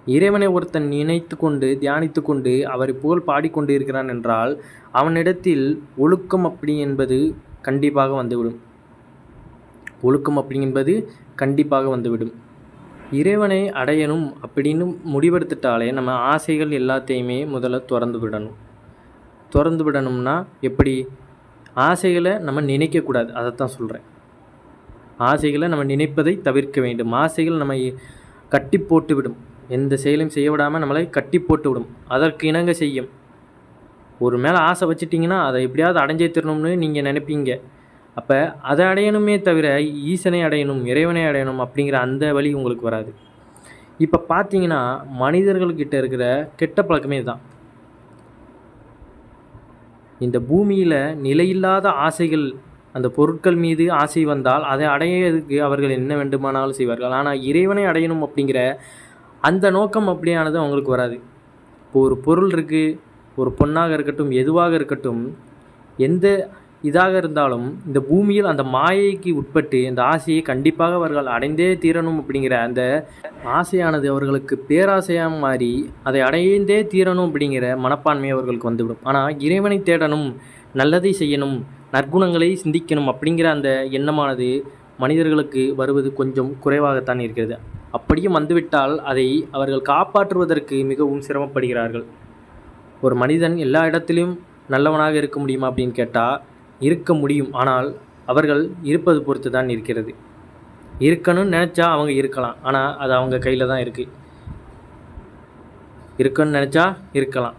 இறைவனை ஒருத்தன் நினைத்து கொண்டு தியானித்து கொண்டு அவரை புகழ் பாடிக்கொண்டு இருக்கிறான் என்றால் அவனிடத்தில் ஒழுக்கம் அப்படி என்பது கண்டிப்பாக வந்துவிடும். ஒழுக்கம் அப்படி என்பது கண்டிப்பாக வந்துவிடும். இறைவனை அடையணும் அப்படின்னு முடிவெடுத்துட்டாலே நம்ம ஆசைகள் எல்லாத்தையுமே முதல்ல திறந்து விடணும்னா எப்படி? ஆசைகளை நம்ம நினைக்கக்கூடாது. அதைத்தான் சொல்கிறேன். ஆசைகளை நம்ம நினைப்பதை தவிர்க்க வேண்டும். ஆசைகள் நம்ம கட்டி போட்டு விடும். எந்த செயலையும் செய்ய விடாமல் நம்மளை கட்டி போட்டு விடும். அதற்கு இணங்க செய்யும். ஒரு மேலே ஆசை வச்சுட்டிங்கன்னா அதை எப்படியாவது அடைஞ்சே தரணும்னு நீங்கள் நினைப்பீங்க. அப்போ அதை அடையணுமே தவிர ஈசனை அடையணும், இறைவனை அடையணும் அப்படிங்கிற அந்த வழி உங்களுக்கு வராது. இப்போ பார்த்தீங்கன்னா மனிதர்கள்கிட்ட இருக்கிற கெட்ட பழக்கமே தான். இந்த பூமியில் நிலையில்லாத ஆசைகள், அந்த பொருட்கள் மீது ஆசை வந்தால் அதை அடையிறதுக்கு அவர்கள் என்ன வேண்டுமானாலும் செய்வார்கள். ஆனால் இறைவனை அடையணும் அப்படிங்கிற அந்த நோக்கம் அப்படியானது அவங்களுக்கு வராது. இப்போ ஒரு பொருள் இருக்குது, ஒரு பொண்ணாக இருக்கட்டும், எதுவாக இருக்கட்டும், எந்த இதாக இருந்தாலும் இந்த பூமியில் அந்த மாயைக்கு உட்பட்டு இந்த ஆசையை கண்டிப்பாக அவர்கள் அடைந்தே தீரணும் அப்படிங்கிற அந்த ஆசையானது அவர்களுக்கு பேராசையாக மாறி அதை அடைந்தே தீரணும் அப்படிங்கிற மனப்பான்மை அவர்களுக்கு வந்துவிடும். ஆனால் இறைவனை தேடணும், நல்லதை செய்யணும், நற்குணங்களை சிந்திக்கணும் அப்படிங்கிற அந்த எண்ணமானது மனிதர்களுக்கு வருவது கொஞ்சம் குறைவாகத்தான் இருக்கிறது. அப்படியும் வந்துவிட்டால் அதை அவர்கள் காப்பாற்றுவதற்கு மிகவும் சிரமப்படுகிறார்கள். ஒரு மனிதன் எல்லா இடத்திலும் நல்லவனாக இருக்க முடியுமா அப்படின்னு கேட்டால் இருக்க முடியும். ஆனால் அவர்கள் இருப்பது பொறுத்து தான் இருக்கிறது. இருக்கணும்னு நினச்சா அவங்க இருக்கலாம். ஆனால் அது அவங்க கையில் தான் இருக்குது. இருக்கணும்னு நினச்சா இருக்கலாம்.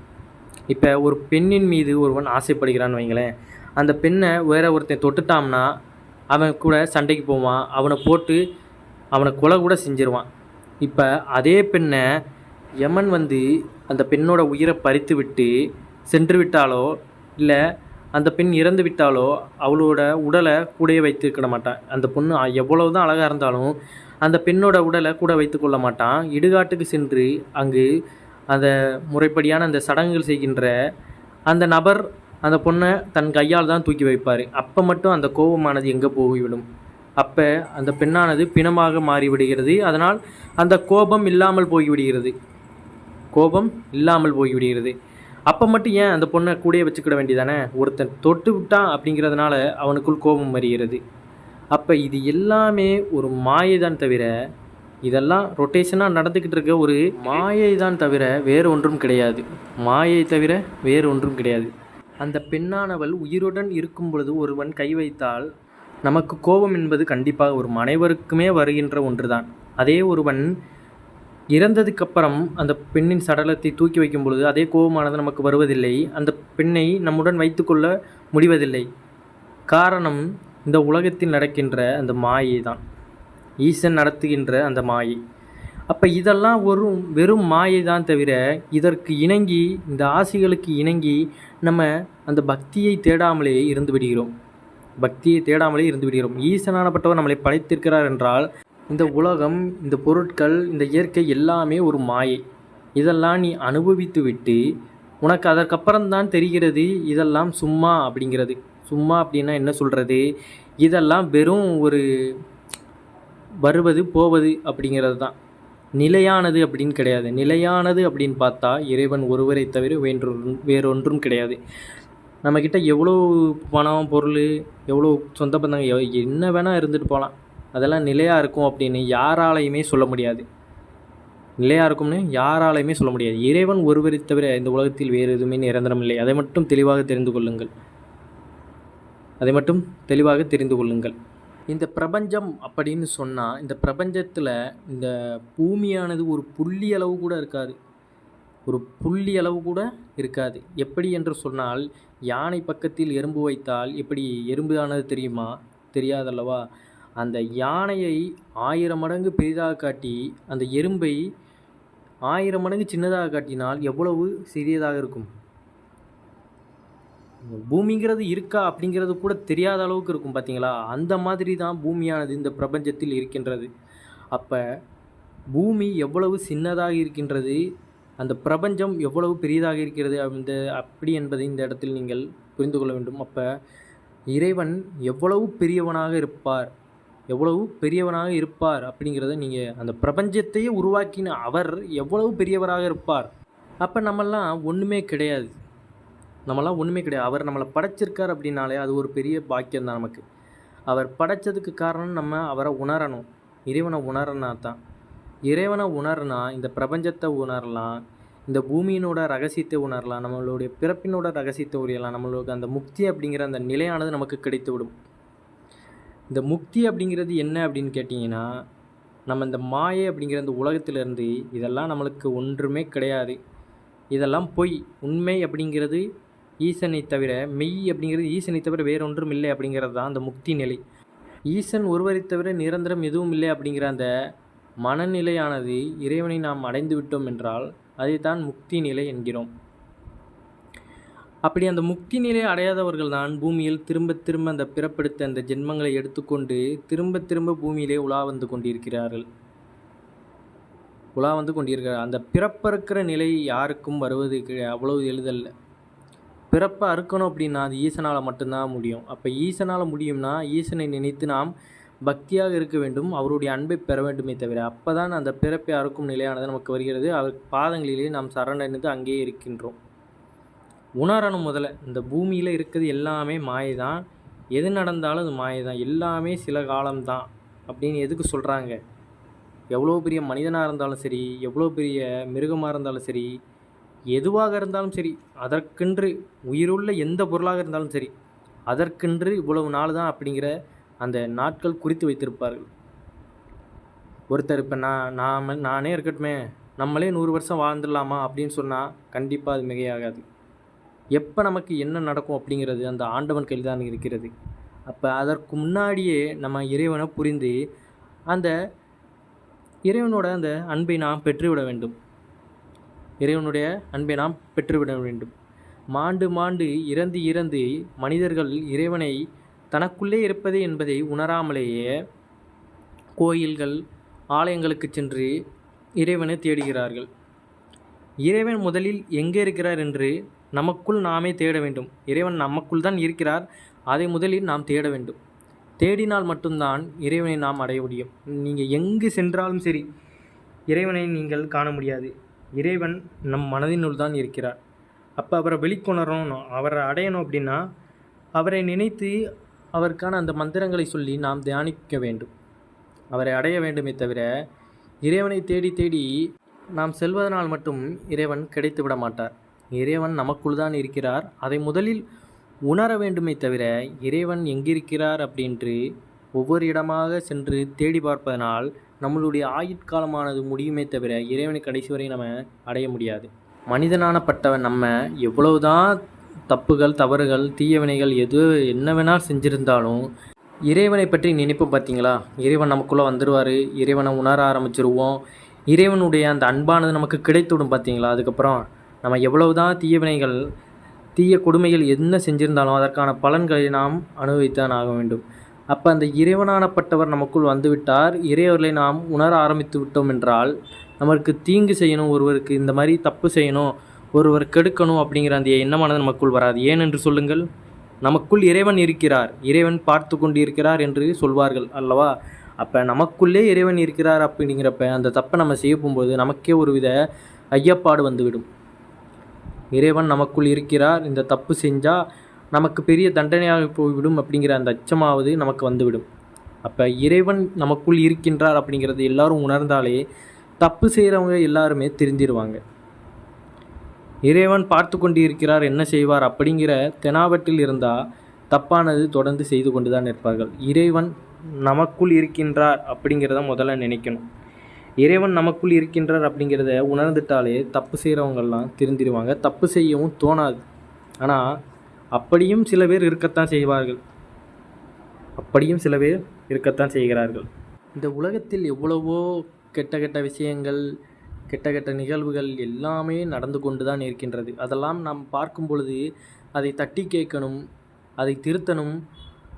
இப்போ ஒரு பெண்ணின் மீது ஒருவன் ஆசைப்படுகிறான்னு வைங்களேன். அந்த பெண்ணை வேற ஒருத்தன் தொட்டுட்டான்னா அவன் கூட சண்டைக்கு போவான், அவனை போட்டு அவனை கொலை கூட செஞ்சிருவான். இப்போ அதே பெண்ணை யமன் வந்து அந்த பெண்ணோட உயிரை பறித்து விட்டு சென்று விட்டாலோ, இல்லை அந்த பெண் இறந்து விட்டாலோ அவளோட உடலை கூடயே வைத்துக்கிட மாட்டான். அந்த பொண்ணு எவ்வளவு தான் அழகாக இருந்தாலும் அந்த பெண்ணோட உடலை கூட வைத்து கொள்ள மாட்டான். இடுகாட்டுக்கு சென்று அங்கு அந்த முறைப்படியான அந்த சடங்குகள் செய்கின்ற அந்த நபர் அந்த பொண்ணை தன் கையால் தான் தூக்கி வைப்பார். அப்போ மட்டும் அந்த கோபமானது எங்கே போய்விடும்? அப்போ அந்த பெண்ணானது பிணமாக மாறிவிடுகிறது. அதனால் அந்த கோபம் இல்லாமல் போய்விடுகிறது. அப்போ மட்டும் ஏன் அந்த பொண்ணை கூடயே வச்சுக்கிட வேண்டியதானே? ஒருத்தன் தொட்டு விட்டான் அப்படிங்கிறதுனால அவனுக்குள் கோபம் வருகிறது. அப்போ இது எல்லாமே ஒரு மாயை தான் தவிர, இதெல்லாம் ரொட்டேஷனாக நடந்துக்கிட்டு இருக்க ஒரு மாயை தான் தவிர வேறு ஒன்றும் கிடையாது. அந்த பெண்ணானவள் உயிருடன் இருக்கும் பொழுது ஒருவன் கை வைத்தால் நமக்கு கோபம் என்பது கண்டிப்பாக ஒரு அனைவருக்குமே வருகின்ற ஒன்று தான். அதே ஒருவன் இறந்ததுக்கப்புறம் அந்த பெண்ணின் சடலத்தை தூக்கி வைக்கும் பொழுது அதே கோபமானது நமக்கு வருவதில்லை. அந்த பெண்ணை நம்முடன் வைத்துக்கொள்ள முடிவதில்லை. காரணம் இந்த உலகத்தில் நடக்கின்ற அந்த மாயை தான், ஈசன் நடத்துகின்ற அந்த மாயை. அப்போ இதெல்லாம் வெறும் மாயை தான் தவிர இதற்கு இணங்கி, இந்த ஆசைகளுக்கு இணங்கி நம்ம அந்த பக்தியை தேடாமலே இருந்து விடுகிறோம். ஈசனானப்பட்டவர் நம்மளை படைத்திருக்கிறார் என்றால் இந்த உலகம், இந்த பொருட்கள், இந்த இயற்கை எல்லாமே ஒரு மாயை. இதெல்லாம் நீ அனுபவித்து விட்டு உனக்கு அதற்கப்புறம்தான் தெரிகிறது இதெல்லாம் சும்மா அப்படிங்கிறது. சும்மா அப்படின்னா என்ன சொல்கிறது? இதெல்லாம் வெறும் ஒரு வருவது போவது அப்படிங்கிறது தான். நிலையானது அப்படின்னு கிடையாது. நிலையானது அப்படின்னு பார்த்தா இறைவன் ஒருவரை தவிர வேறொன்றும் கிடையாது. நம்மக்கிட்ட எவ்வளோ பணம், பொருள், எவ்வளோ சொந்த பந்தங்க என்ன வேணால் இருந்துட்டு போகலாம். அதெல்லாம் நிலையாக இருக்கும் அப்படின்னு யாராலையுமே சொல்ல முடியாது. இறைவன் ஒருவரை தவிர இந்த உலகத்தில் வேறு எதுவுமே நிரந்தரம் இல்லை. அதை மட்டும் தெளிவாக தெரிந்து கொள்ளுங்கள். இந்த பிரபஞ்சம் அப்படின்னு சொன்னால், இந்த பிரபஞ்சத்தில் இந்த பூமியானது ஒரு புள்ளி அளவு கூட இருக்காது. எப்படி என்று சொன்னால், யானை பக்கத்தில் எறும்பு வைத்தால் எப்படி எறும்பு ஆனது தெரியுமா? தெரியாதல்லவா? அந்த யானையை 1000 மடங்கு பெரிதாக காட்டி அந்த எறும்பை 1000 மடங்கு சின்னதாக காட்டினால் எவ்வளவு சிறியதாக இருக்கும். பூமிங்கிறது இருக்கா அப்படிங்கிறது கூட தெரியாத அளவுக்கு இருக்கும். பார்த்தீங்களா? அந்த மாதிரி தான் பூமியானது இந்த பிரபஞ்சத்தில் இருக்கின்றது. அப்போ பூமி எவ்வளவு சின்னதாக இருக்கின்றது, அந்த பிரபஞ்சம் எவ்வளவு பெரியதாக இருக்கிறது அப்படி என்பதை இந்த இடத்தில் நீங்கள் புரிந்து கொள்ள வேண்டும். அப்போ இறைவன் எவ்வளவு பெரியவனாக இருப்பார், எவ்வளவு பெரியவனாக இருப்பார் அப்படிங்கிறத நீங்கள் அந்த பிரபஞ்சத்தையே உருவாக்கின அவர் எவ்வளவு பெரியவராக இருப்பார். அப்போ நம்மெல்லாம் ஒன்றுமே கிடையாது. அவர் நம்மளை படைச்சிருக்கார் அப்படின்னாலே அது ஒரு பெரிய பாக்கியம் தான் நமக்கு. அவர் படைச்சதுக்கு காரணம் நம்ம அவரை உணரணும். இறைவனை உணர்னா இந்த பிரபஞ்சத்தை உணரலாம், இந்த பூமியினோட ரகசியத்தை உணரலாம், நம்மளுடைய பிறப்பினோட ரகசியத்தை உரியலாம். நம்மளுக்கு அந்த முக்தி அப்படிங்கிற அந்த நிலையானது நமக்கு கிடைத்துவிடும். இந்த முக்தி அப்படிங்கிறது என்ன அப்படின்னு கேட்டிங்கன்னா, நம்ம இந்த மாயை அப்படிங்கிற இந்த உலகத்திலேருந்து இதெல்லாம் நம்மளுக்கு ஒன்றுமே கிடையாது, இதெல்லாம் பொய். உண்மை அப்படிங்கிறது ஈசனை தவிர, மெய் அப்படிங்கிறது ஈசனை தவிர வேறொன்றும் இல்லை அப்படிங்கிறது தான் அந்த முக்தி நிலை. ஈசன் ஒருவரை தவிர நிரந்தரம் எதுவும் இல்லை அப்படிங்கிற அந்த மனநிலையானது இறைவனை நாம் அடைந்து விட்டோம் என்றால் அதைத்தான் முக்தி நிலை என்கிறோம். அப்படி அந்த முக்தி நிலை அடையாதவர்கள் தான் பூமியில் திரும்ப திரும்ப அந்த பிறப்பெடுத்த அந்த ஜென்மங்களை எடுத்துக்கொண்டு திரும்ப திரும்ப பூமியிலே உலா வந்து கொண்டிருக்கிறார்கள். அந்த பிறப்பறுக்கிற நிலை யாருக்கும் வருவது அவ்வளவு எளிதல்ல. பிறப்பை அறுக்கணும் அப்படின்னா அது ஈசனால் மட்டும்தான் முடியும். அப்போ ஈசனால் முடியும்னா ஈசனை நினைத்து நாம் பக்தியாக இருக்க வேண்டும், அவருடைய அன்பை பெற வேண்டுமே தவிர அப்போ தான் அந்த பிறப்பை அறுக்கும் நிலையானது நமக்கு வருகிறது. அவர் பாதங்களிலே நாம் சரணடைந்து அங்கேயே இருக்கின்றோம். உணரணும் முதல்ல, இந்த பூமியில் இருக்கிறது எல்லாமே மாயை தான், எது நடந்தாலும் அது மாயை தான், எல்லாமே சில காலம்தான் அப்படின்னு எதுக்கு சொல்கிறாங்க? எவ்வளோ பெரிய மனிதனாக இருந்தாலும் சரி, எவ்வளோ பெரிய மிருகமாக இருந்தாலும் சரி, எதுவாக இருந்தாலும் சரி, அதற்கென்று உயிருள்ள எந்த பொருளாக இருந்தாலும் சரி, அதற்கென்று இவ்வளவு நாள் தான் அப்படிங்கிற அந்த நாட்கள் குறித்து வைத்திருப்பார்கள். ஒருத்தர் இப்போ நானே இருக்கட்டுமே, நம்மளே 100 வருஷம் வாழ்ந்துடலாமா அப்படின்னு சொன்னால் கண்டிப்பாக அது மிகையாகாது. எப்போ நமக்கு என்ன நடக்கும் அப்படிங்கிறது அந்த ஆண்டவன் கையில் தான் இருக்கிறது. அப்போ அதற்கு முன்னாடியே நம்ம இறைவனை புரிந்து அந்த இறைவனோட அந்த அன்பை நாம் பெற்றுவிட வேண்டும். மாண்டு இறந்து மனிதர்கள் இறைவனை தனக்குள்ளே இருப்பது என்பதை உணராமலேயே கோயில்கள் ஆலயங்களுக்கு சென்று இறைவனை தேடுகிறார்கள். இறைவன் முதலில் எங்கே இருக்கிறார் என்று நமக்குள் நாமே தேட வேண்டும். இறைவன் நமக்குள் தான் இருக்கிறார், அதை முதலில் நாம் தேட வேண்டும். தேடினால் மட்டும்தான் இறைவனை நாம் அடைய முடியும். நீங்கள் எங்கு சென்றாலும் சரி இறைவனை நீங்கள் காண முடியாது. இறைவன் நம் மனதினுள் தான் இருக்கிறார். அப்போ அவரை வெளிக்கொணரணும், அவரை அடையணும் அப்படின்னா அவரை நினைத்து அவருக்கான அந்த மந்திரங்களை சொல்லி நாம் தியானிக்க வேண்டும். அவரை அடைய வேண்டுமே தவிர இறைவனை தேடி தேடி நாம் செல்வதனால் மட்டும் இறைவன் கிடைத்து விட மாட்டார். இறைவன் நமக்குள் தான் இருக்கிறார், அதை முதலில் உணர வேண்டுமே தவிர இறைவன் எங்கிருக்கிறார் அப்படின்று ஒவ்வொரு இடமாக சென்று தேடி பார்ப்பதனால் நம்மளுடைய ஆயுட்காலமானது முடியுமே தவிர இறைவனை கடைசி வரை நம்ம அடைய முடியாது. மனிதனானப்பட்டவன் நம்ம எவ்வளவுதான் தப்புகள், தவறுகள், தீயவினைகள் என்ன வேணால் செஞ்சுருந்தாலும் இறைவனை பற்றி நினைப்போம் பார்த்தீங்களா? இறைவன் நமக்குள்ளே வந்துடுவார், இறைவனை உணர ஆரம்பிச்சிருவோம், இறைவனுடைய அந்த அன்பானது நமக்கு கிடைத்துவிடும் பார்த்தீங்களா? அதுக்கப்புறம் நம்ம எவ்வளவுதான் தீயவினைகள், தீய கொடுமைகள் என்ன செஞ்சிருந்தாலும் அதற்கான பலன்களை நாம் அனுபவித்தான் ஆக வேண்டும். அப்போ அந்த இறைவனானப்பட்டவர் நமக்குள் வந்துவிட்டார், இறைவர்களை நாம் உணர ஆரம்பித்து விட்டோம் என்றால் நமக்கு தீங்கு செய்யணும், ஒருவருக்கு இந்த மாதிரி தப்பு செய்யணும், ஒருவர் கெடுக்கணும் அப்படிங்கிற அந்த எண்ணமானது நமக்குள் வராது. ஏன் என்று சொல்லுங்கள்? நமக்குள் இறைவன் இருக்கிறார், இறைவன் பார்த்து கொண்டு இருக்கிறார் என்று சொல்வார்கள் அல்லவா? அப்போ நமக்குள்ளே இறைவன் இருக்கிறார் அப்படிங்கிறப்ப அந்த தப்பை நம்ம செய்ய போகும்போது நமக்கே ஒருவித ஐயப்பாடு வந்துவிடும். இறைவன் நமக்குள் இருக்கிறார், இந்த தப்பு செஞ்சால் நமக்கு பெரிய தண்டனையாக போய்விடும் அப்படிங்கிற அந்த அச்சமாவது நமக்கு வந்துவிடும். அப்போ இறைவன் நமக்குள் இருக்கின்றார் அப்படிங்கிறது எல்லாரும் உணர்ந்தாலே தப்பு செய்கிறவங்க எல்லாருமே திருந்திடுவாங்க. இறைவன் பார்த்து கொண்டு இருக்கிறார், என்ன செய்வார் அப்படிங்கிற தெனாவட்டில் இருந்தால் தப்பானது தொடர்ந்து செய்து கொண்டு தான் இருப்பார்கள். இறைவன் நமக்குள் இருக்கின்றார் அப்படிங்கிறத முதல்ல நினைக்கணும். இறைவன் நமக்குள் இருக்கின்றார் அப்படிங்கிறத உணர்ந்துட்டாலே தப்பு செய்கிறவங்கெல்லாம் திருந்திடுவாங்க, தப்பு செய்யவும் தோணாது. ஆனால் அப்படியும் சில பேர் இருக்கத்தான் செய்கிறார்கள். இந்த உலகத்தில் எவ்வளவோ கெட்ட விஷயங்கள், கெட்ட நிகழ்வுகள் எல்லாமே நடந்து கொண்டு தான் இருக்கின்றது. அதெல்லாம் நாம் பார்க்கும் பொழுது அதை தட்டி கேட்கணும், அதை திருத்தணும்,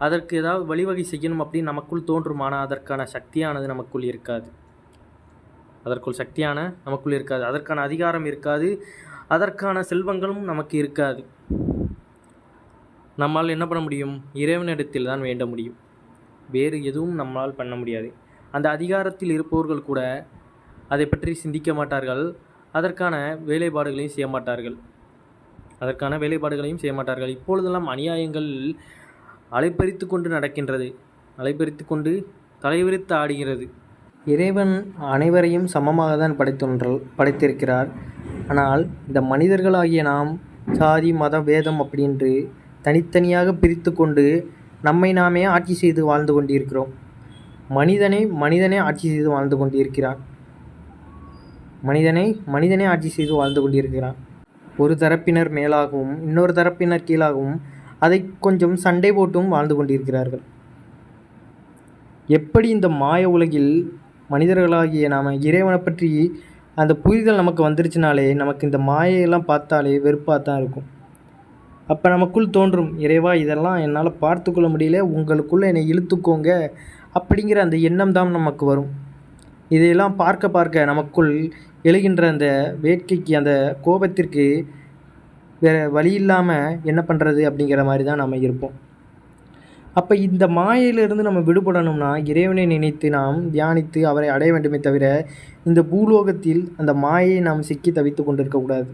அதற்கு ஏதாவது வழிவகை செய்யணும் அப்படின்னு நமக்குள் தோன்றும். ஆனால் அதற்கான சக்தியானது நமக்குள் இருக்காது, அதற்கான அதிகாரம் இருக்காது, அதற்கான செல்வங்களும் நமக்கு இருக்காது. நம்மால் என்ன பண்ண முடியும்? இறைவனிடத்தில் தான் வேண்ட முடியும். வேறு எதுவும் நம்மால் பண்ண முடியாது. அந்த அதிகாரத்தில் இருப்பவர்கள் கூட அதை பற்றி சிந்திக்க மாட்டார்கள். அதற்கான வேலைப்பாடுகளையும் செய்ய மாட்டார்கள். இப்பொழுதெல்லாம் அநியாயங்கள் அலைப்பறித்து கொண்டு நடக்கின்றது. அலைப்பறித்து கொண்டு தலைவிரித்து ஆடுகிறது. இறைவன் அனைவரையும் சமமாக தான் படைத்திருக்கிறார். ஆனால் இந்த மனிதர்களாகிய நாம் சாதி மத வேதம் அப்படின்று தனித்தனியாக பிரித்து கொண்டு நம்மை நாமே ஆட்சி செய்து வாழ்ந்து கொண்டிருக்கிறோம். மனிதனே ஆட்சி செய்து வாழ்ந்து கொண்டிருக்கிறான். மனிதனே ஆட்சி செய்து வாழ்ந்து கொண்டிருக்கிறான். ஒரு தரப்பினர் மேலாகவும் இன்னொரு தரப்பினர் கீழாகவும் அதை கொஞ்சம் சண்டை போட்டும் வாழ்ந்து கொண்டிருக்கிறார்கள். எப்படி இந்த மாய உலகில் மனிதர்களாகிய நாம் இறைவனை பற்றி அந்த புரிதல் நமக்கு வந்துருச்சுனாலே நமக்கு இந்த மாயையெல்லாம் பார்த்தாலே வெறுப்பாக தான் இருக்கும். அப்போ நமக்குள் தோன்றும், இறைவா இதெல்லாம் என்னால் பார்த்து கொள்ள முடியல, உங்களுக்குள்ளே என்னை இழுத்துக்கோங்க அப்படிங்கிற அந்த எண்ணம் தான் நமக்கு வரும். இதையெல்லாம் பார்க்க நமக்குள் எழுகின்ற அந்த வேட்கைக்கு அந்த கோபத்திற்கு வேறு வழி இல்லாமல் என்ன பண்ணுறது அப்படிங்கிற மாதிரி தான் நம்ம இருப்போம். அப்போ இந்த மாயையிலிருந்து நம்ம விடுபடணும்னா இறைவனை நினைத்து நாம் தியானித்து அவரை அடைய வேண்டுமே தவிர இந்த பூலோகத்தில் அந்த மாயை நாம் சிக்கி தவித்து கொண்டிருக்கக்கூடாது.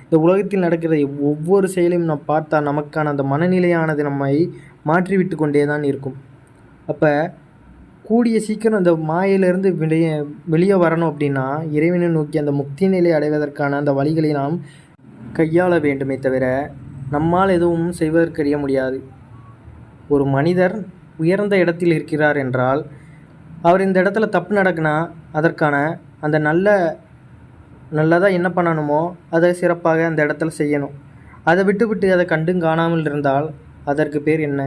இந்த உலகத்தில் நடக்கிற ஒவ்வொரு செயலையும் நாம் பார்த்தா நமக்கான அந்த மனநிலையானது நம்மை மாற்றிவிட்டு கொண்டே தான் இருக்கும். அப்போ கூடிய சீக்கிரம் அந்த மாயிலிருந்து வெளியே வரணும் அப்படின்னா இறைவனை நோக்கி அந்த முக்தி நிலை அடைவதற்கான அந்த வழிகளை நாம் கையாள வேண்டுமே தவிர நம்மால் எதுவும் செய்வதற்கறிய முடியாது. ஒரு மனிதர் உயர்ந்த இடத்தில் இருக்கிறார் என்றால் அவர் இந்த இடத்துல தப்பு நடக்குனா அதற்கான அந்த நல்லதாக என்ன பண்ணணுமோ அதை சிறப்பாக அந்த இடத்துல செய்யணும். அதை விட்டு அதை கண்டும் காணாமல் இருந்தால் அதற்கு பேர் என்ன?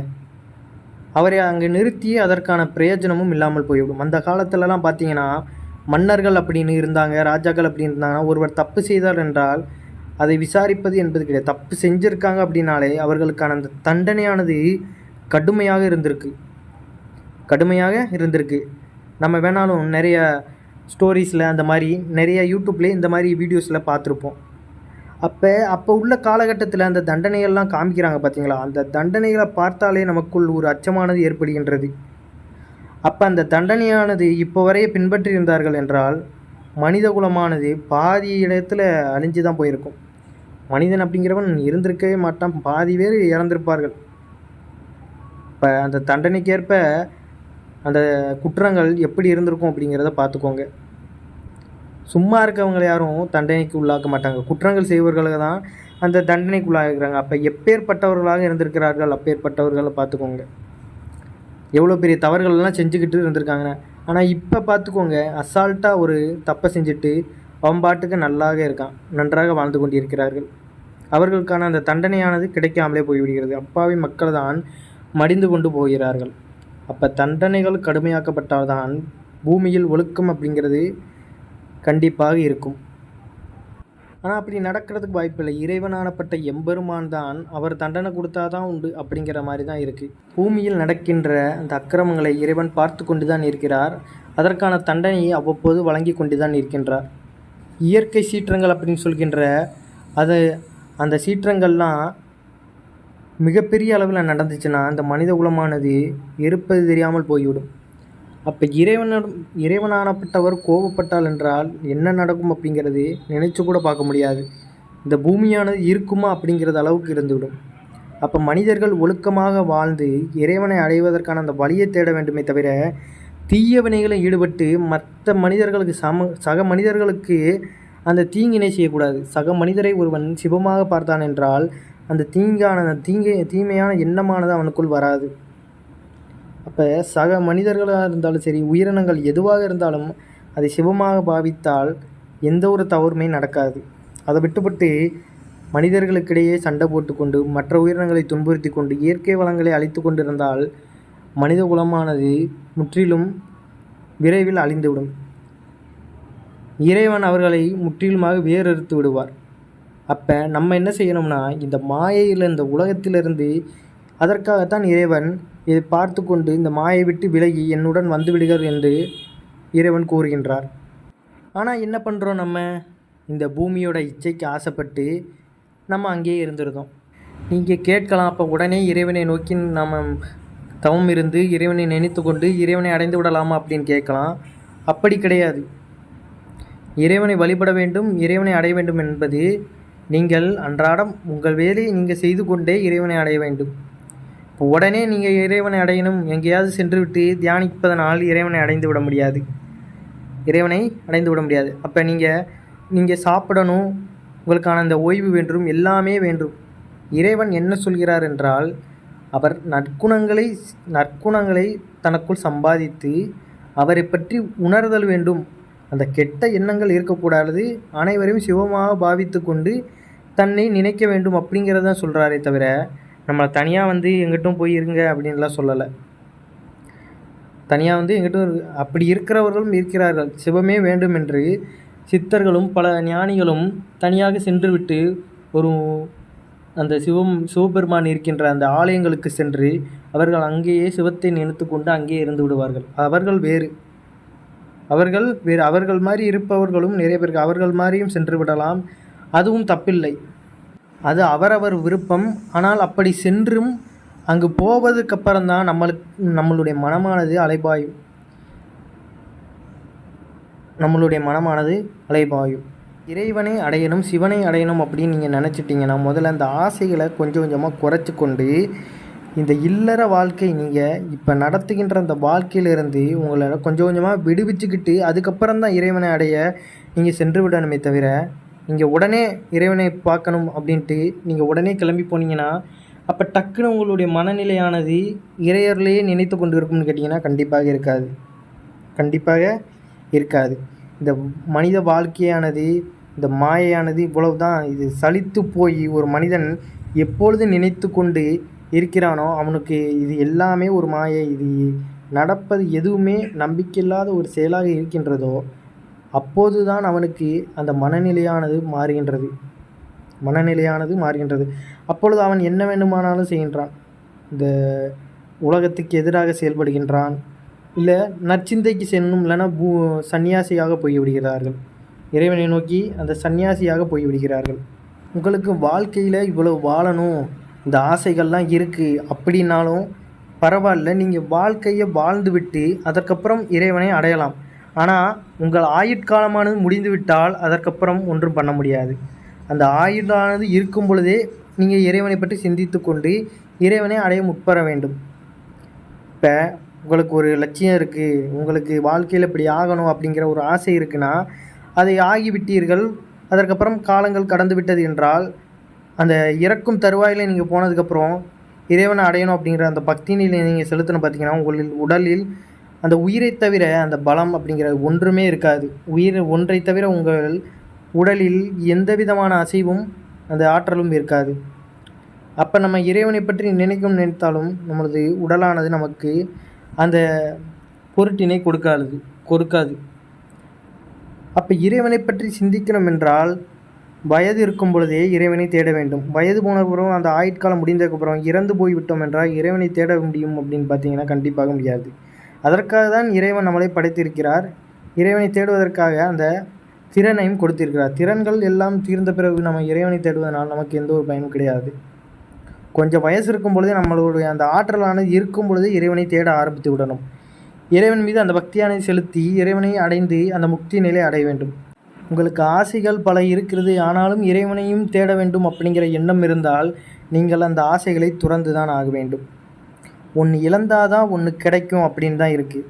அவரை அங்கே நிறுத்தி அதற்கான பிரயோஜனமும் இல்லாமல் போய்விடும். அந்த காலத்துலலாம் பார்த்தீங்கன்னா மன்னர்கள் அப்படின்னு இருந்தாங்க, ராஜாக்கள் அப்படின்னு இருந்தாங்கன்னா ஒருவர் தப்பு செய்தார் என்றால் அதை விசாரிப்பது என்பது கிடையாது. தப்பு செஞ்சுருக்காங்க அப்படின்னாலே அவர்களுக்கான அந்த தண்டனையானது கடுமையாக இருந்திருக்கு. நம்ம வேணாலும் நிறைய ஸ்டோரிஸில் அந்த மாதிரி நிறைய யூடியூப்லேயே இந்த மாதிரி வீடியோஸில் பார்த்துருப்போம். அப்போ உள்ள காலகட்டத்தில் அந்த தண்டனைகள்லாம் காமிக்கிறாங்க பார்த்தீங்களா, அந்த தண்டனைகளை பார்த்தாலே நமக்குள் ஒரு அச்சமானது ஏற்படுகின்றது. அப்போ அந்த தண்டனையானது இப்போ வரைய பின்பற்றி இருந்தார்கள் என்றால் மனித குலமானது பாதி இடத்துல அழிஞ்சு தான் போயிருக்கும். மனிதன் அப்படிங்கிறவன் இருந்திருக்கவே மாட்டான், பாதி பேர் இறந்திருப்பார்கள். இப்போ அந்த தண்டனைக்கேற்ப அந்த குற்றங்கள் எப்படி இருந்திருக்கும் அப்படிங்கிறத பார்த்துக்கோங்க. சும்மா இருக்கவங்களை யாரும் தண்டனைக்கு உள்ளாக்க மாட்டாங்க, குற்றங்கள் செய்வர்களுக்கு தான் அந்த தண்டனைக்கு உள்ளாகிறாங்க. அப்போ எப்பேற்பட்டவர்களாக இருந்திருக்கிறார்கள், அப்பேற்பட்டவர்களை பார்த்துக்கோங்க. எவ்வளோ பெரிய தவறுகள்லாம் செஞ்சுக்கிட்டு இருந்திருக்காங்க. ஆனால் இப்போ பார்த்துக்கோங்க, அசால்ட்டாக ஒரு தப்பை செஞ்சுட்டு அவன் பாட்டுக்கு நன்றாக வாழ்ந்து கொண்டிருக்கிறார்கள். அவர்களுக்கான அந்த தண்டனையானது கிடைக்காமலே போய்விடுகிறது. அப்பாவி மக்கள் தான் மடிந்து கொண்டு போகிறார்கள். அப்போ தண்டனைகள் கடுமையாக்கப்பட்டால்தான் பூமியில் ஒழுக்கம் அப்படிங்கிறது கண்டிப்பாக இருக்கும். ஆனால் அப்படி நடக்கிறதுக்கு வாய்ப்பில்லை. இறைவனானப்பட்ட எம்பெருமான் தான் அவர் தண்டனை கொடுத்தா தான் உண்டு அப்படிங்கிற மாதிரி தான் இருக்குது. பூமியில் நடக்கின்ற அந்த அக்கிரமங்களை இறைவன் பார்த்து கொண்டு தான் இருக்கிறார். அதற்கான தண்டனையை அவ்வப்போது வழங்கி கொண்டு தான் இருக்கின்றார். இயற்கை சீற்றங்கள் அப்படின்னு சொல்கின்ற அந்த சீற்றங்கள்லாம் மிகப்பெரிய அளவில் நடந்துச்சுன்னா அந்த மனித குலமானது இருப்பது தெரியாமல் போய்விடும். அப்போ இறைவனானப்பட்டவர் கோபப்பட்டால் என்றால் என்ன நடக்கும் அப்படிங்கிறது நினைச்சு கூட பார்க்க முடியாது. இந்த பூமியானது இருக்குமா அப்படிங்கிறது அளவுக்கு இருந்துவிடும். அப்போ மனிதர்கள் ஒழுக்கமாக வாழ்ந்து இறைவனை அடைவதற்கான அந்த வழியை தேட வேண்டுமே தவிர தீய வினைகளில் ஈடுபட்டு மற்ற மனிதர்களுக்கு சக மனிதர்களுக்கு அந்த தீங்கினை செய்யக்கூடாது. சக மனிதரை ஒருவன் சிவமாக பார்த்தான் என்றால் அந்த தீமையான எண்ணமானது அவனுக்குள் வராது. அப்போ சக மனிதர்களாக இருந்தாலும் சரி, உயிரினங்கள் எதுவாக இருந்தாலும் அதை சிவமாக பாவித்தால் எந்த ஒரு தவறுமே நடக்காது. அதை விட்டுப்பட்டு மனிதர்களுக்கிடையே சண்டை போட்டுக்கொண்டு மற்ற உயிரினங்களை துன்புறுத்தி கொண்டு இயற்கை வளங்களை அழித்து கொண்டிருந்தால் மனித குலமானது முற்றிலும் விரைவில் அழிந்துவிடும். இறைவன் அவர்களை முற்றிலுமாக வேறறுத்து விடுவார். அப்போ நம்ம என்ன செய்யணும்னா இந்த மாயையில் இந்த உலகத்திலிருந்து அதற்காகத்தான் இறைவன் இதை பார்த்து கொண்டு இந்த மாயை விட்டு விலகி என்னுடன் வந்து விடுகிறார் என்று இறைவன் கூறுகின்றார். ஆனால் என்ன பண்ணுறோம், நம்ம இந்த பூமியோட இச்சைக்கு ஆசைப்பட்டு நம்ம அங்கேயே இருந்துருந்தோம். நீங்கள் கேட்கலாம், அப்போ உடனே இறைவனை நோக்கி நம்ம தவம் இருந்து இறைவனை நினைத்து கொண்டு இறைவனை அடைந்து விடலாமா அப்படின்னு கேட்கலாம். அப்படி கிடையாது. இறைவனை வழிபட வேண்டும், இறைவனை அடைய வேண்டும் என்பது நீங்கள் அன்றாடம் உங்கள் வேலையை நீங்கள் செய்து கொண்டே இறைவனை அடைய வேண்டும். இப்போ உடனே நீங்கள் இறைவனை அடையணும் எங்கேயாவது சென்று விட்டு தியானிப்பதனால் இறைவனை அடைந்து விட முடியாது. அப்போ நீங்கள் சாப்பிடணும், உங்களுக்கான அந்த ஓய்வு வேண்டும், எல்லாமே வேண்டும். இறைவன் என்ன சொல்கிறார் என்றால், அவர் நற்குணங்களை தனக்குள் சம்பாதித்து அவரை பற்றி உணர்தல் வேண்டும். அந்த கெட்ட எண்ணங்கள் இருக்கக்கூடாது, அனைவரையும் சிவமாக பாவித்து கொண்டு தன்னை நினைக்க வேண்டும் அப்படிங்கிறதான் சொல்கிறாரே தவிர நம்மளை தனியாக எங்கிட்டும் போய் இருங்க அப்படின்லாம் சொல்லலை. தனியாக எங்கிட்டும் அப்படி இருக்கிறவர்களும் இருக்கிறார்கள். சிவமே வேண்டும் என்று சித்தர்களும் பல ஞானிகளும் தனியாக சென்று விட்டு அந்த சிவபெருமான் இருக்கின்ற அந்த ஆலயங்களுக்கு சென்று அவர்கள் அங்கேயே சிவத்தை நினைத்து கொண்டு அங்கேயே இருந்து விடுவார்கள். அவர்கள் மாதிரி இருப்பவர்களும் நிறைய பேருக்கு அவர்கள் மாதிரியும் சென்று விடலாம், அதுவும் தப்பில்லை. அது அவரவர் விருப்பம். ஆனால் அப்படி சென்றும் அங்கு போவதுக்கப்புறம்தான் நம்மளுடைய மனமானது அலைபாயும். இறைவனை அடையணும், சிவனை அடையணும் அப்படின்னு நீங்கள் நினச்சிட்டிங்கன்னா முதல்ல அந்த ஆசைகளை கொஞ்சம் கொஞ்சமாக குறைச்சி கொண்டு இந்த இல்லற வாழ்க்கை நீங்கள் இப்போ நடத்துகின்ற அந்த வாழ்க்கையிலிருந்து உங்களை கொஞ்சம் கொஞ்சமாக விடுவிச்சுக்கிட்டு அதுக்கப்புறம் தான் இறைவனை அடைய நீங்கள் சென்று விடணுமே தவிர நீங்கள் உடனே இறைவனை பார்க்கணும் அப்படின்ட்டு நீங்கள் உடனே கிளம்பி போனீங்கன்னா அப்போ டக்குன்னு உங்களுடைய மனநிலையானது இறையர்லேயே நினைத்து கொண்டு இருக்கும்னு கேட்டிங்கன்னா கண்டிப்பாக இருக்காது. இந்த மனித வாழ்க்கையானது, இந்த மாயையானது இவ்வளவு தான். இது சலித்து போய் ஒரு மனிதன் எப்பொழுது நினைத்து கொண்டு இருக்கிறானோ அவனுக்கு இது எல்லாமே ஒரு மாயை, இது நடப்பது எதுவுமே நம்பிக்கையில்லாத ஒரு செயலாக இருக்கின்றதோ அப்போது தான் அவனுக்கு அந்த மனநிலையானது மாறுகின்றது. அப்பொழுது அவன் என்ன வேண்டுமானாலும் செய்கின்றான். இந்த உலகத்துக்கு எதிராக செயல்படுகின்றான், இல்லை நற்சிந்தைக்கு செல்லும், இல்லைன்னா சன்னியாசியாக போய்விடுகிறார்கள். இறைவனை நோக்கி அந்த சன்னியாசியாக போய்விடுகிறார்கள். உங்களுக்கு வாழ்க்கையில் இவ்வளவு வாழணும், இந்த ஆசைகள்லாம் இருக்குது அப்படின்னாலும் பரவாயில்ல, நீங்கள் வாழ்க்கையை வாழ்ந்து விட்டு அதற்கப்புறம் இறைவனை அடையலாம். ஆனால் உங்கள் ஆயுட்காலமானது முடிந்து விட்டால் அதற்கப்புறம் ஒன்றும் பண்ண முடியாது. அந்த ஆயுளானது இருக்கும் பொழுதே நீங்கள் இறைவனை பற்றி சிந்தித்து கொண்டு இறைவனை அடைய முற்பட வேண்டும். இப்போ உங்களுக்கு ஒரு லட்சியம் இருக்குது, உங்களுக்கு வாழ்க்கையில் இப்படி ஆகணும் அப்படிங்கிற ஒரு ஆசை இருக்குன்னா அதை ஆகிவிட்டீர்கள். அதற்கப்புறம் காலங்கள் கடந்து விட்டது என்றால் அந்த இறக்கும் தருவாயில் நீங்கள் போனதுக்கப்புறம் இறைவனை அடையணும் அப்படிங்கிற அந்த பக்தினில் நீங்கள் செலுத்தணும். பார்த்தீங்கன்னா உடலில் அந்த உயிரை தவிர அந்த பலம் அப்படிங்கிற ஒன்றுமே இருக்காது. ஒன்றை தவிர உங்கள் உடலில் எந்த விதமான அசைவும் அந்த ஆற்றலும் இருக்காது. அப்போ நம்ம இறைவனை பற்றி நினைத்தாலும் நம்மளது உடலானது நமக்கு அந்த பொருட்டினை கொடுக்காது. அப்போ இறைவனை பற்றி சிந்திக்கணும் என்றால் வயது இருக்கும் பொழுதே இறைவனை தேட வேண்டும். வயது போனப்புறம் அந்த ஆயுட்காலம் முடிந்ததுக்கப்புறம் இறந்து போய்விட்டோம் என்றால் இறைவனை தேட முடியும் அப்படின்னு பார்த்தீங்கன்னா கண்டிப்பாக முடியாது. அதற்காக தான் இறைவன் நம்மளை படைத்திருக்கிறார். இறைவனை தேடுவதற்காக அந்த திறனையும் கொடுத்திருக்கிறார். திறன்கள் எல்லாம் தீர்ந்த பிறகு நம்ம இறைவனை தேடுவதனால் நமக்கு எந்த ஒரு பயனும் கிடையாது. கொஞ்சம் வயசு இருக்கும் பொழுதே நம்மளுடைய அந்த ஆற்றலானது இருக்கும் பொழுதே இறைவனை தேட ஆரம்பித்து விடணும். இறைவன் மீது அந்த பக்தியானதை செலுத்தி இறைவனை அடைந்து அந்த முக்தி நிலை அடைய வேண்டும். உங்களுக்கு ஆசைகள் பல இருக்கிறது, ஆனாலும் இறைவனையும் தேட வேண்டும் அப்படிங்கிற எண்ணம் இருந்தால் நீங்கள் அந்த ஆசைகளை துறந்து தான் ஆக வேண்டும். ஒன்று இழந்தாதான் ஒன்று கிடைக்கும் அப்படின்னு தான் இருக்குது.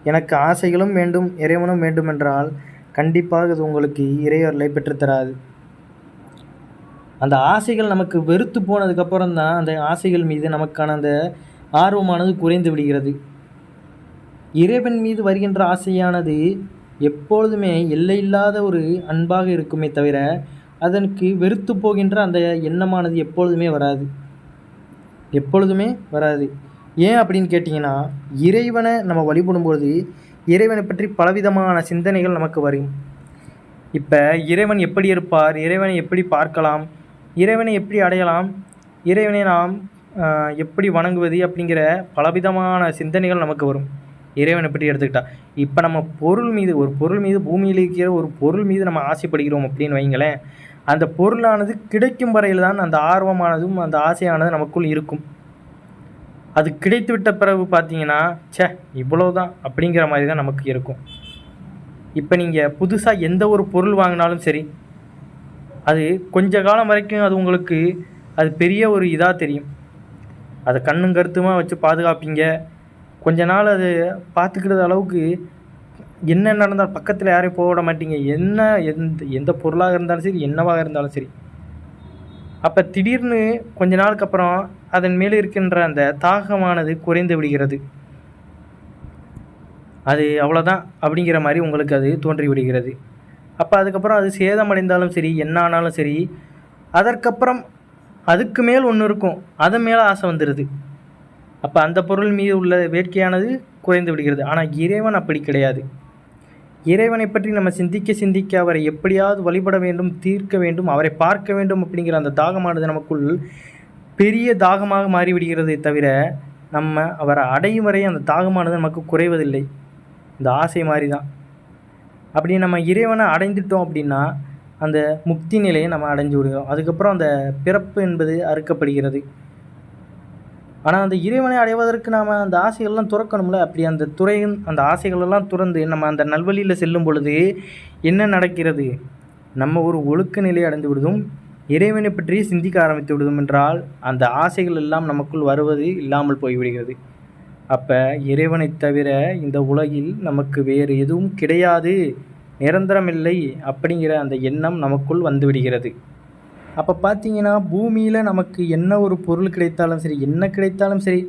எனக்கு ஆசைகளும் வேண்டும், இறைவனும் வேண்டும் என்றால் கண்டிப்பாக அது உங்களுக்கு இறையர்களை பெற்றுத்தராது. அந்த ஆசைகள் நமக்கு வெறுத்து போனதுக்கப்புறம் தான் அந்த ஆசைகள் மீது நமக்கான அந்த ஆர்வமானது குறைந்து விடுகிறது. இறைவன் மீது வருகின்ற ஆசையானது எப்பொழுதுமே எல்லையில்லாத ஒரு அன்பாக இருக்குமே தவிர அதற்கு வெறுத்து போகின்ற அந்த எண்ணமானது எப்பொழுதுமே வராது. ஏன் அப்படின்னு கேட்டிங்கன்னா, இறைவனை நம்ம வழிபடும்பொழுது இறைவனை பற்றி பலவிதமான சிந்தனைகள் நமக்கு வரும். இப்போ இறைவன் எப்படி இருப்பார், இறைவனை எப்படி பார்க்கலாம், இறைவனை எப்படி அடையலாம், இறைவனை நாம் எப்படி வணங்குவது அப்படிங்கிற பலவிதமான சிந்தனைகள் நமக்கு வரும். இறைவனை பற்றி எடுத்துக்கிட்டால் இப்போ நம்ம ஒரு பொருள் மீது பூமியில் இருக்கிற ஒரு பொருள் மீது நம்ம ஆசைப்படுகிறோம் அப்படின்னு வைங்களேன், அந்த பொருளானது கிடைக்கும் வரையில் தான் அந்த ஆர்வமானதும் அந்த ஆசையானது நமக்குள் இருக்கும். அது கிடைத்து விட்ட பிறகு பார்த்தீங்கன்னா, ச்சே இவ்வளோதான் அப்படிங்கிற மாதிரி தான் நமக்கு இருக்கும். இப்போ நீங்கள் புதுசாக எந்த ஒரு பொருள் வாங்கினாலும் சரி, அது கொஞ்ச காலம் வரைக்கும் அது உங்களுக்கு அது பெரிய ஒரு இதா தெரியும். அத கண்ணும் கருத்துமா வச்சு பாதுகாப்பீங்க. கொஞ்ச நாள் அது பார்த்துக்கிற அளவுக்கு என்ன நடந்தாலும் பக்கத்தில யாரையும் போ விட மாட்டீங்க. எந்த எந்த பொருளாக இருந்தாலும் சரி, என்னவாக இருந்தாலும் சரி. அப்ப திடீர்னு கொஞ்ச நாளுக்கு அப்புறம் அதன் மேல் இருக்கின்ற அந்த தாகமானது குறைந்து விடுகிறது. அது அவ்வளோதான் அப்படிங்கிற மாரி உங்களுக்கு அது தோன்றி விடுகிறது. அப்ப அதுக்கப்புறம் அது சேதமடைந்தாலும் சரி, என்ன ஆனாலும் சரி, அதற்கப்புறம் அதுக்கு மேல் ஒண்ணு இருக்கும். அதன் மேல ஆசை வந்துருது. அப்ப அந்த பொருள் மீது உள்ள வேட்கையானது குறைந்து விடுகிறது. ஆனா இறைவன் அப்படி கிடையாது. இறைவனை பற்றி நம்ம சிந்திக்க சிந்திக்க அவரை எப்படியாவது வழிபட வேண்டும், தீர்க்க வேண்டும், அவரை பார்க்க வேண்டும் அப்படிங்கிற அந்த தாகமானது நமக்குள் பெரிய தாகமாக மாறிவிடுகிறதே தவிர, நம்ம அவரை அடையும் வரை அந்த தாகமானது நமக்கு குறைவதில்லை. இந்த ஆசை மாரி தான். அப்படி நம்ம இறைவனை அடைந்துட்டோம் அப்படின்னா, அந்த முக்தி நிலையை நம்ம அடைஞ்சு விடுகிறோம். அதுக்கப்புறம் அந்த பிறப்பு என்பது அறுக்கப்படுகிறது. ஆனா, அந்த இறைவனை அடைவதற்கு நாம அந்த ஆசைகள்லாம் துறக்கணும்ல. அப்படி அந்த துறையின் அந்த ஆசைகளெல்லாம் துறந்து நம்ம அந்த நல்வழியில செல்லும் பொழுது என்ன நடக்கிறது? நம்ம ஒரு ஒழுக்க நிலையை அடைந்து விடுதும், இறைவனை பற்றி சிந்திக்க ஆரம்பித்து விடுதும் என்றால், அந்த ஆசைகள் எல்லாம் நமக்குள் வருவது இல்லாமல் போய்விடுகிறது. அப்ப இறைவனைத் தவிர இந்த உலகில் நமக்கு வேறு எதுவும் கிடையாது, நிரந்தரமில்லை அப்படிங்கிற அந்த எண்ணம் நமக்குள் வந்துவிடுகிறது. அப்போ பார்த்தீங்கன்னா பூமியில் நமக்கு என்ன ஒரு பொருள் கிடைத்தாலும் சரி, என்ன கிடைத்தாலும் சரி,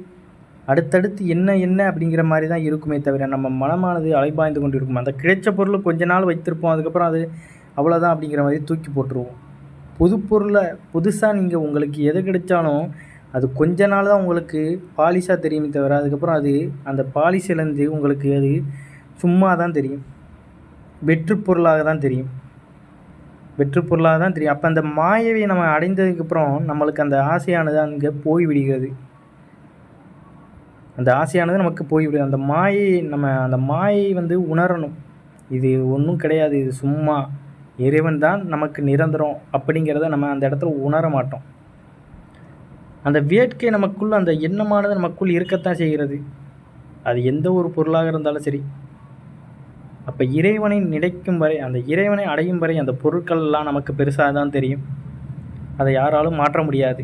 அடுத்தடுத்து என்ன என்ன அப்படிங்கிற மாதிரி தான் இருக்குமே தவிர நம்ம மனமானது அலைபாய்ந்து கொண்டு இருக்கும். அந்த கிடைச்ச பொருள் கொஞ்ச நாள் வைத்திருப்போம், அதுக்கப்புறம் அது அவ்வளோதான் அப்படிங்கிற மாதிரி தூக்கி போட்டுருவோம். புது பொருளை புதுசாக நீங்கள் உங்களுக்கு எது கிடைச்சாலும் அது கொஞ்ச நாள் தான் உங்களுக்கு பாலிஷாக தெரியுமே தவிர, அதுக்கப்புறம் அது அந்த பாலிஷ் இழந்து உங்களுக்கு அது சும்மா தான் தெரியும், வெற்று பொருளாக தான் தெரியும். வெற்று பொருளாக தான் தெரியும். அப்போ அந்த மாயவை நம்ம அடைந்ததுக்கப்புறம் நம்மளுக்கு அந்த ஆசையானது அங்கே போய்விடுகிறது. அந்த ஆசையானது நமக்கு போய்விடுது. அந்த மாயை வந்து உணரணும். இது ஒன்றும் கிடையாது, இது சும்மா, இறைவன் தான் நமக்கு நிரந்தரம் அப்படிங்கிறத நம்ம அந்த இடத்துல உணர மாட்டோம். அந்த வேட்கை நமக்குள், அந்த எண்ணமானது நமக்குள் இருக்கத்தான் செய்கிறது. அது எந்த ஒரு பொருளாக இருந்தாலும் சரி. அப்போ இறைவனை நினைக்கும் வரை, அந்த இறைவனை அடையும் வரை அந்த பொருட்கள் எல்லாம் நமக்கு பெருசாக தான் தெரியும். அதை யாராலும் மாற்ற முடியாது.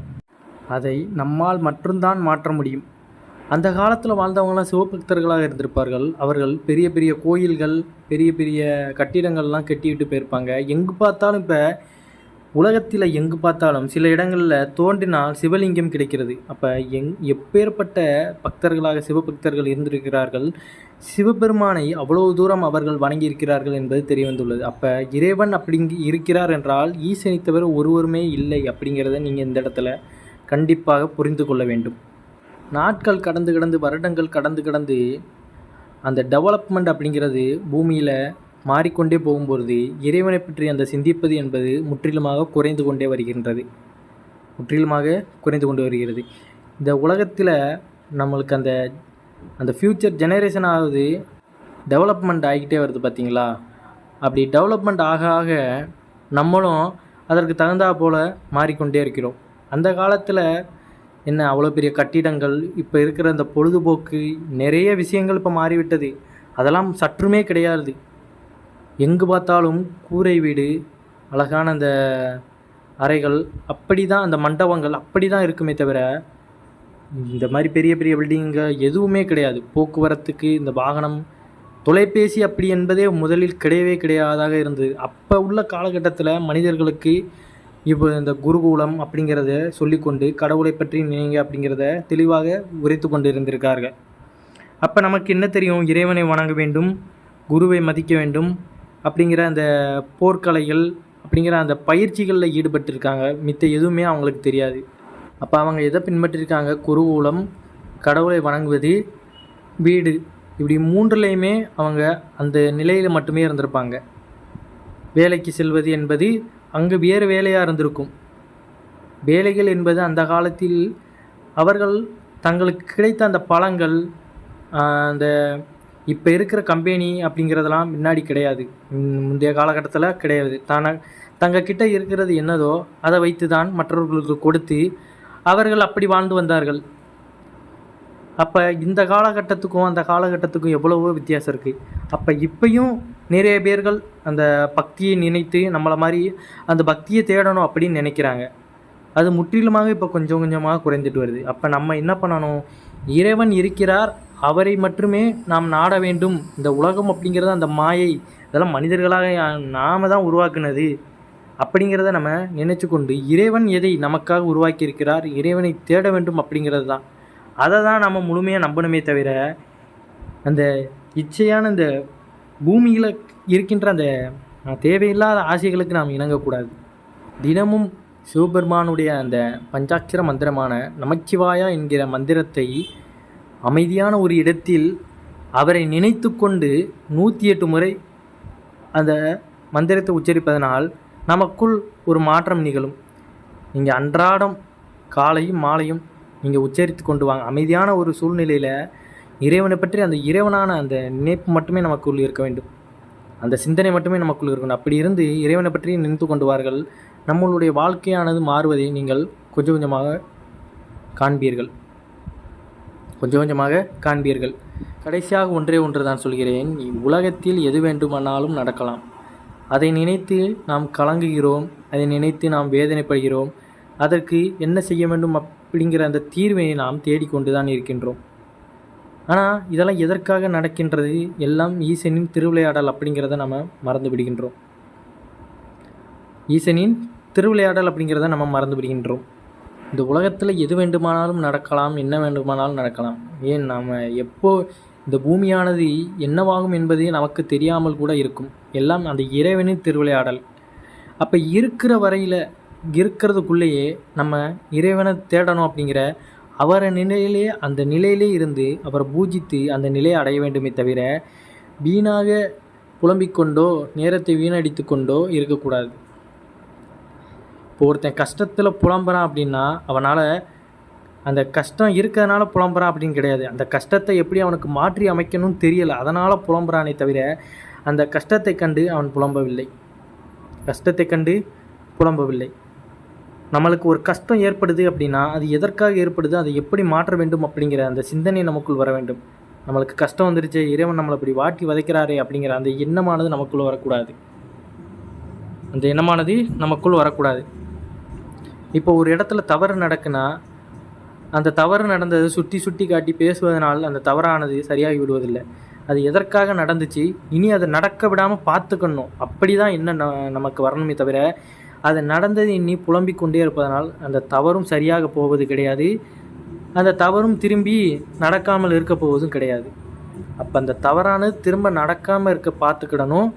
அதை நம்மால் மட்டும்தான் மாற்ற முடியும். அந்த காலத்தில் வாழ்ந்தவங்களாம் சிவபக்தர்களாக இருந்திருப்பார்கள். அவர்கள் பெரிய பெரிய கோயில்கள், பெரிய பெரிய கட்டிடங்கள்லாம் கட்டிவிட்டு போயிருப்பாங்க. எங்கு பார்த்தாலும் இப்போ உலகத்தில் எங்கு பார்த்தாலும் சில இடங்களில் தோன்றினால் சிவலிங்கம் கிடைக்கிறது. அப்போ எப்பேற்பட்ட பக்தர்களாக சிவபக்தர்கள் இருந்திருக்கிறார்கள், சிவபெருமானை அவ்வளவு தூரம் அவர்கள் வணங்கியிருக்கிறார்கள் என்பது தெரிய வந்துள்ளது. அப்போ இறைவன் அப்படி இருக்கிறார் என்றால் ஈசனை தவிர ஒருவருமே இல்லை அப்படிங்கிறத நீங்கள் இந்த இடத்துல கண்டிப்பாக புரிந்து கொள்ள வேண்டும். நாட்கள் கடந்து கடந்து, வருடங்கள் கடந்து கடந்து அந்த டெவலப்மெண்ட் அப்படிங்கிறது பூமியில் மாறிக்கொண்டே போகும்பொழுது இறைவனை பற்றி அந்த சிந்திப்பது என்பது முற்றிலுமாக குறைந்து கொண்டே வருகின்றது. இந்த உலகத்தில் நம்மளுக்கு அந்த ஃப்யூச்சர் ஜெனரேஷனாவது டெவலப்மெண்ட் ஆகிக்கிட்டே வருது பார்த்தீங்களா? அப்படி டெவலப்மெண்ட் ஆக ஆக நம்மளும் அதற்கு தகுந்தா போல் மாறிக்கொண்டே இருக்கிறோம். அந்த காலத்தில் என்ன அவ்வளோ பெரிய கட்டிடங்கள், இப்போ இருக்கிற அந்த பொழுதுபோக்கு, நிறைய விஷயங்கள் இப்போ மாறிவிட்டது. அதெல்லாம் சற்றுமே கிடையாது. எங்கு பார்த்தாலும் கூரை வீடு, அழகான அந்த அறைகள், அப்படி தான் அந்த மண்டபங்கள் அப்படி தான் இருக்குமே தவிர இந்த மாதிரி பெரிய பெரிய பில்டிங்கு எதுவுமே கிடையாது. போக்குவரத்துக்கு இந்த வாகனம், தொலைபேசி அப்படி என்பதே முதலில் கிடையவே கிடையாதாக இருந்தது. அப்போ உள்ள காலகட்டத்தில் மனிதர்களுக்கு இப்போ இந்த குருகூலம் அப்படிங்கிறத சொல்லிக்கொண்டு கடவுளை பற்றி நினைங்க அப்படிங்கிறத தெளிவாக உரைத்து கொண்டு இருந்திருக்கார்கள். அப்போ நமக்கு என்ன தெரியும்? இறைவனை வணங்க வேண்டும், குருவை மதிக்க வேண்டும் அப்படிங்கிற அந்த போர்க்கலைகள் அப்படிங்கிற அந்த பயிற்சிகளில் ஈடுபட்டிருக்காங்க. மித்த எதுவுமே அவங்களுக்கு தெரியாது. அப்போ அவங்க எதை பின்பற்றிருக்காங்க? குருகூலம், கடவுளை வணங்குவது, வீடு, இப்படி மூன்றுலேயுமே அவங்க அந்த நிலையில் மட்டுமே இருந்திருப்பாங்க. வேலைக்கு செல்வது என்பது அங்கு வேறு வேலையாக இருந்திருக்கும். வேலைகள் என்பது அந்த காலத்தில் அவர்கள் தங்களுக்கு கிடைத்த அந்த பழங்கள், அந்த இப்போ இருக்கிற கம்பெனி அப்படிங்கிறதெல்லாம் முன்னாடி கிடையாது, முந்தைய காலகட்டத்தில் கிடையாது. தங்கக்கிட்ட இருக்கிறது என்னதோ அதை வைத்து தான் மற்றவர்களுக்கு கொடுத்து அவர்கள் அப்படி வாழ்ந்து வந்தார்கள். அப்போ இந்த காலகட்டத்துக்கும் அந்த காலகட்டத்துக்கும் எவ்வளவோ வித்தியாசம் இருக்குது. அப்போ இப்பயும் நிறைய பேர்கள் அந்த பக்தியை நினைத்து நம்மளை மாதிரி அந்த பக்தியை தேடணும் அப்படின்னு நினைக்கிறாங்க. அது முற்றிலுமாக இப்போ கொஞ்சம் கொஞ்சமாக குறைந்துட்டு வருது. அப்போ நம்ம என்ன பண்ணணும்? இறைவன் இருக்கிறார், அவரை மட்டுமே நாம் நாட வேண்டும். இந்த உலகம் அப்படிங்கிறது அந்த மாயை, இதெல்லாம் மனிதர்களாக நாம் தான் உருவாக்குனது அப்படிங்கிறத நம்ம நினச்சி கொண்டு இறைவன் எதை நமக்காக உருவாக்கியிருக்கிறார், இறைவனை தேட வேண்டும் அப்படிங்கிறது தான். அதை தான் நம்ம முழுமையாக நம்பணுமே தவிர அந்த இச்சையான இந்த பூமியில் இருக்கின்ற அந்த தேவையில்லாத ஆசைகளுக்கு நாம் இணங்கக்கூடாது. தினமும் சிவபெருமானுடைய அந்த பஞ்சாட்சர மந்திரமான நமச்சிவாயா என்கிற மந்திரத்தை அமைதியான ஒரு இடத்தில் அவரை நினைத்து கொண்டு 108 முறை அந்த மந்திரத்தை உச்சரிப்பதனால் நமக்குள் ஒரு மாற்றம் நிகழும். நீங்கள் அன்றாடம் காலையும் மாலையும் நீங்கள் உச்சரித்து கொண்டு வாங்க. அமைதியான ஒரு சூழ்நிலையில் இறைவனை பற்றி அந்த இறைவனான அந்த நினைப்பு மட்டுமே நமக்குள் இருக்க வேண்டும், அந்த சிந்தனை மட்டுமே நமக்குள் இருக்கணும். அப்படி இருந்து இறைவனை பற்றி நினைத்து கொண்டு வார்கள். நம்மளுடைய வாழ்க்கையானது மாறுவதை நீங்கள் கொஞ்சம் கொஞ்சமாக காண்பீர்கள், கொஞ்சம் கொஞ்சமாக காண்பீர்கள். கடைசியாக ஒன்றே ஒன்று தான் சொல்கிறேன். உலகத்தில் எது வேண்டுமானாலும் நடக்கலாம். அதை நினைத்து நாம் கலங்குகிறோம், அதை நினைத்து நாம் வேதனைப்படுகிறோம். அதற்கு என்ன செய்ய வேண்டும் அப்படிங்கிற அந்த தீர்வினை நாம் தேடிக்கொண்டு தான் இருக்கின்றோம். ஆனால் இதெல்லாம் எதற்காக நடக்கின்றது? எல்லாம் ஈசனின் திருவிளையாடல் அப்படிங்கிறத நம்ம மறந்து விடுகின்றோம். ஈசனின் திருவிளையாடல் அப்படிங்கிறத நம்ம மறந்து விடுகின்றோம். இந்த உலகத்தில் எது வேண்டுமானாலும் நடக்கலாம், என்ன வேண்டுமானாலும் நடக்கலாம். ஏன் நாம் எப்போ இந்த பூமியானது என்னவாகும் என்பது நமக்கு தெரியாமல் கூட இருக்கும். எல்லாம் அந்த இறைவனின் திருவிளையாடல். அப்போ இருக்கிற வரையில் இருக்கிறதுக்குள்ளேயே நம்ம இறைவனை தேடணும் அப்படிங்கிற அவரை நிலையிலே அந்த நிலையிலே இருந்து அவரை பூஜித்து அந்த நிலையை அடைய வேண்டுமே தவிர வீணாக புலம்பிக் கொண்டோ நேரத்தை வீணடித்து கொண்டோ இருக்கக்கூடாது. இப்போ ஒருத்தன் கஷ்டத்தில் புலம்புறான் அப்படின்னா அவனால் அந்த கஷ்டம் இருக்கிறதுனால புலம்புறான் அப்படின்னு கிடையாது. அந்த கஷ்டத்தை எப்படி அவனுக்கு மாற்றி அமைக்கணும்னு தெரியலை, அதனால் புலம்புறானே தவிர அந்த கஷ்டத்தை கண்டு அவன் புலம்பவில்லை, கஷ்டத்தை கண்டு புலம்பவில்லை. நம்மளுக்கு ஒரு கஷ்டம் ஏற்படுது அப்படின்னா அது எதற்காக ஏற்படுது, அதை எப்படி மாற்ற வேண்டும் அப்படிங்கிற அந்த சிந்தனை நமக்குள் வர வேண்டும். நம்மளுக்கு கஷ்டம் வந்துருச்சு, இறைவன் நம்மளை இப்படி வாட்டி வதைக்கிறாரே அப்படிங்கிற அந்த எண்ணமானது நமக்குள் வரக்கூடாது, அந்த எண்ணமானது நமக்குள் வரக்கூடாது. இப்போ ஒரு இடத்துல தவறு நடக்குன்னா அந்த தவறு நடந்தது சுட்டி சுட்டி காட்டி பேசுவதனால் அந்த தவறானது சரியாகி விடுவதில்லை. அது எதற்காக நடந்துச்சு, இனி அதை நடக்க விடாமல் பார்த்துக்கணும், அப்படி தான் என்ன நமக்கு வரணுமே தவிர அது நடந்தது இனி புலம்பிக் கொண்டே இருப்பதனால் அந்த தவறும் சரியாக போவது கிடையாது, அந்த தவறும் திரும்பி நடக்காமல் இருக்க போவதும் கிடையாது. அப்போ அந்த தவறானது திரும்ப நடக்காமல் இருக்க பார்த்துக்கிடணும்.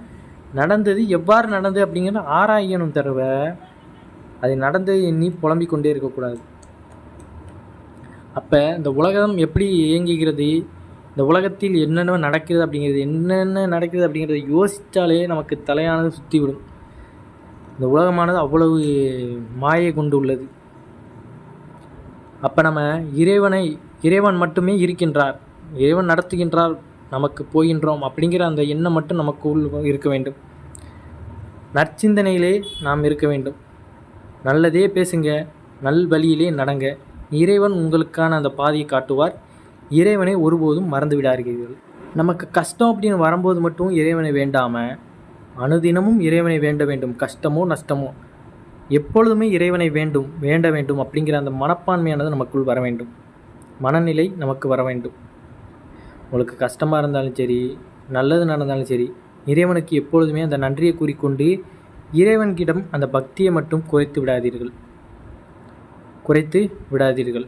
நடந்தது எவ்வாறு நடந்தது அப்படிங்கிறத ஆராயணும் தவிர அது நடந்தது இனி புலம்பிக் கொண்டே இருக்கக்கூடாது. அப்போ இந்த உலகம் எப்படி இயங்குகிறது, இந்த உலகத்தில் என்னென்ன நடக்கிறது அப்படிங்கிறத யோசித்தாலே நமக்கு தலையானது சுற்றி விடும். இந்த உலகமானது அவ்வளவு மாயை கொண்டு உள்ளது. அப்போ நம்ம இறைவன் மட்டுமே இருக்கின்றார், இறைவன் நடத்துகின்றார், நமக்கு போகின்றோம் அப்படிங்கிற அந்த எண்ணம் மட்டும் நமக்குள் இருக்க வேண்டும். நற்சிந்தனையிலே நாம் இருக்க வேண்டும். நல்லதே பேசுங்க, நல் வழியிலே நடங்க. இறைவன் உங்களுக்கான அந்த பாதையை காட்டுவார். இறைவனை ஒருபோதும் மறந்து விடாதீர்கள். நமக்கு கஷ்டம் அப்படின்னு வரும்போது மட்டும் இறைவனை வேண்டாமல் அனுதினமும் இறைவனை வேண்ட வேண்டும். கஷ்டமோ நஷ்டமோ எப்பொழுதுமே இறைவனை வேண்ட வேண்டும் அப்படிங்கிற அந்த மனப்பான்மையானது நமக்குள் வர வேண்டும், மனநிலை நமக்கு வர வேண்டும். உங்களுக்கு கஷ்டமாக இருந்தாலும் சரி, நல்லது நடந்தாலும் சரி, இறைவனுக்கு எப்பொழுதுமே அந்த நன்றியை கூறிக்கொண்டு இறைவன்கிடம் அந்த பக்தியை மட்டும் குறைத்து விடாதீர்கள்.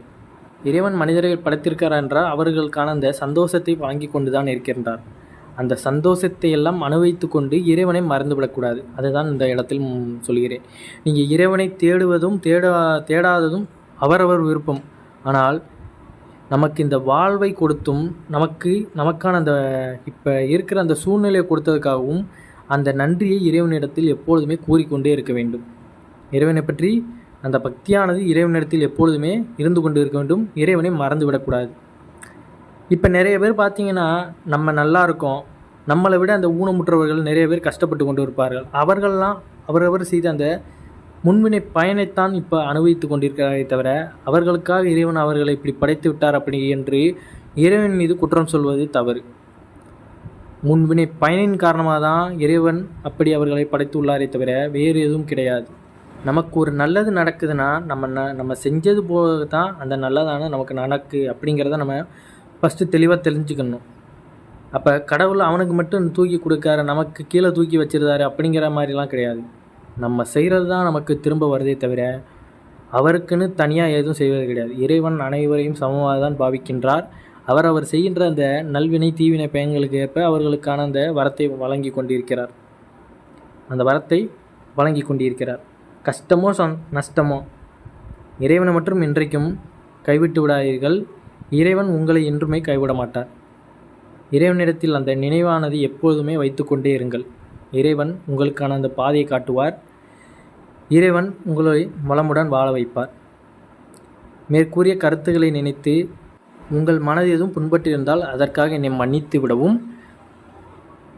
இறைவன் மனிதர்கள் படைத்திருக்கிறார் என்றால் அவர்களுக்கான அந்த சந்தோஷத்தை வாங்கி கொண்டு தான் இருக்கின்றார். அந்த சந்தோஷத்தை எல்லாம் அனுபவித்து கொண்டு இறைவனை மறந்துவிடக்கூடாது. அதுதான் இந்த இடத்தில் சொல்கிறேன். நீங்கள் இறைவனை தேடுவதும் தேடாததும் அவரவர் விருப்பம். ஆனால் நமக்கு இந்த வாழ்வை கொடுத்தும் நமக்கான அந்த இப்போ இருக்கிற அந்த சூழ்நிலையை கொடுத்ததுக்காகவும் அந்த நன்றியை இறைவனிடத்தில் எப்பொழுதுமே கூறிக்கொண்டே இருக்க வேண்டும். இறைவனை பற்றி அந்த பக்தியானது இறைவனிடத்தில் எப்பொழுதுமே இருந்து கொண்டு இருக்க வேண்டும். இறைவனை மறந்து விடக்கூடாது. இப்போ நிறைய பேர் பார்த்திங்கன்னா நம்ம நல்லா இருக்கோம், நம்மளை விட அந்த ஊனமுற்றவர்கள் நிறைய பேர் கஷ்டப்பட்டு கொண்டு இருப்பார்கள். அவர்கள்லாம் அவரவர் செய்த அந்த முன்வினை பயனைத்தான் இப்போ அனுபவித்து கொண்டிருக்கிறாரே தவிர அவர்களுக்காக இறைவன் அவர்களை இப்படி படைத்து விட்டார் அப்படி என்று இறைவன் மீது குற்றம் சொல்வது தவறு. முன்வினை பயனின் காரணமாக தான் இறைவன் அப்படி அவர்களை படைத்துள்ளாரே தவிர வேறு எதுவும் கிடையாது. நமக்கு ஒரு நல்லது நடக்குதுன்னா நம்ம செஞ்சது போக தான் அந்த நல்லதான நமக்கு நடக்கு அப்படிங்கிறத நம்ம ஃபஸ்ட்டு தெளிவாக தெரிஞ்சுக்கணும். அப்போ கடவுள் அவனுக்கு மட்டும் தூக்கி கொடுக்காரு, நமக்கு கீழே தூக்கி வச்சிருந்தாரு அப்படிங்கிற மாதிரிலாம் கிடையாது. நம்ம செய்கிறது தான் நமக்கு திரும்ப வருதே தவிர அவருக்குன்னு தனியாக எதுவும் செய்வது கிடையாது. இறைவன் அனைவரையும் சமமாக தான் பாவிக்கின்றார். அவர் செய்கின்ற அந்த நல்வினை தீவினை பயன்களுக்கு ஏற்ப அவர்களுக்கான அந்த வரத்தை வழங்கி கொண்டிருக்கிறார். அந்த வரத்தை வழங்கி கொண்டிருக்கிறார். கஷ்டமோ நஷ்டமோ இறைவனை மட்டும் இன்றைக்கும் கைவிட்டு விடாதீர்கள். இறைவன் உங்களை என்றுமே கைவிட மாட்டார். இறைவனிடத்தில் அந்த நினைவானது எப்போதுமே வைத்து கொண்டே இருங்கள். இறைவன் உங்களுக்கான அந்த பாதையை காட்டுவார். இறைவன் உங்களை வளமுடன் வாழ வைப்பார். மேற்கூறிய கருத்துக்களை நினைத்து உங்கள் மனது எதுவும் புண்பட்டிருந்தால் அதற்காக என்னை மன்னித்து விடவும்,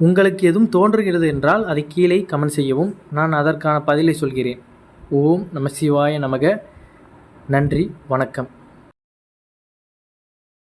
உங்களுக்கு எதுவும் தோன்றுகிறது என்றால் அதை கீழே கமெண்ட் செய்யவும். நான் அதற்கான பதிலை சொல்கிறேன். ஓம் நம சிவாய நமக. நன்றி, வணக்கம்.